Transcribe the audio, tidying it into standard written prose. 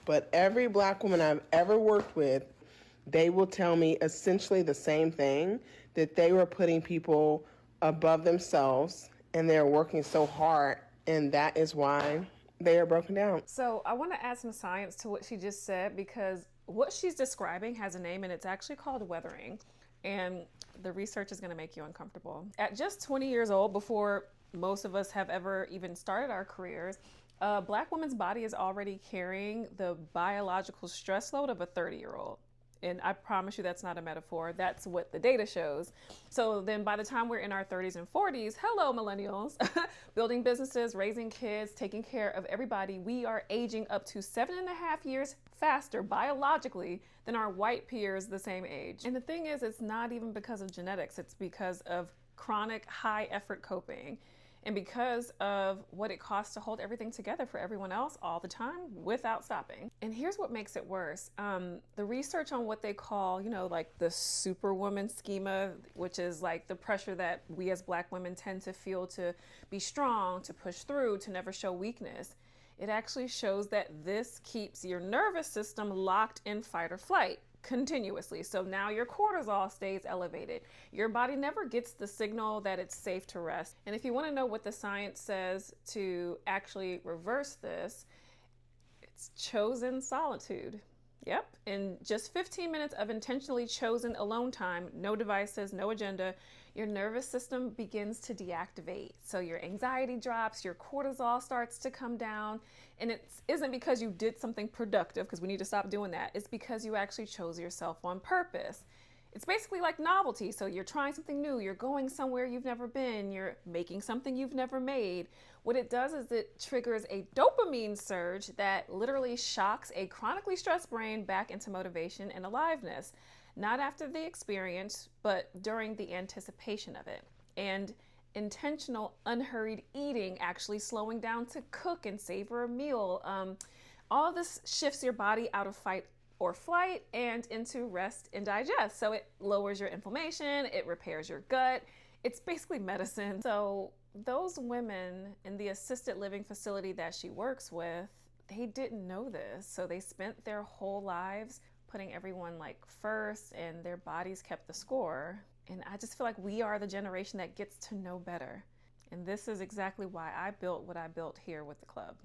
but every Black woman I've ever worked with, they will tell me essentially the same thing, that they were putting people above themselves and they're working so hard, and that is why they are broken down. So I want to add some science to what she just said, because what she's describing has a name, and it's actually called weathering. And the research is going to make you uncomfortable. At just 20 years old, before most of us have ever even started our careers, a Black woman's body is already carrying the biological stress load of a 30-year-old. And I promise you that's not a metaphor. That's what the data shows. So then by the time we're in our 30s and 40s, hello, millennials, building businesses, raising kids, taking care of everybody, we are aging up to 7.5 years faster biologically than our white peers the same age. And the thing is, it's not even because of genetics. It's because of chronic high effort coping. And because of what it costs to hold everything together for everyone else all the time without stopping. And here's what makes it worse. The research on what they call, like the superwoman schema, which is like the pressure that we as Black women tend to feel to be strong, to push through, to never show weakness. It actually shows that this keeps your nervous system locked in fight or flight continuously. So now your cortisol stays elevated. Your body never gets the signal that it's safe to rest. And if you want to know what the science says to actually reverse this, it's chosen solitude. Yep. In just 15 minutes of intentionally chosen alone time, no devices, no agenda, your nervous system begins to deactivate. So your anxiety drops, your cortisol starts to come down. And it isn't because you did something productive, because we need to stop doing that. It's because you actually chose yourself on purpose. It's basically like novelty. So you're trying something new, you're going somewhere you've never been, you're making something you've never made. What it does is it triggers a dopamine surge that literally shocks a chronically stressed brain back into motivation and aliveness. Not after the experience, but during the anticipation of it. And intentional, unhurried eating, actually slowing down to cook and savor a meal. All this shifts your body out of fight or flight and into rest and digest. So it lowers your inflammation, it repairs your gut. It's basically medicine. So those women in the assisted living facility that she works with, they didn't know this. So they spent their whole lives putting everyone like first, and their bodies kept the score. And I just feel like we are the generation that gets to know better. And this is exactly why I built what I built here with the club.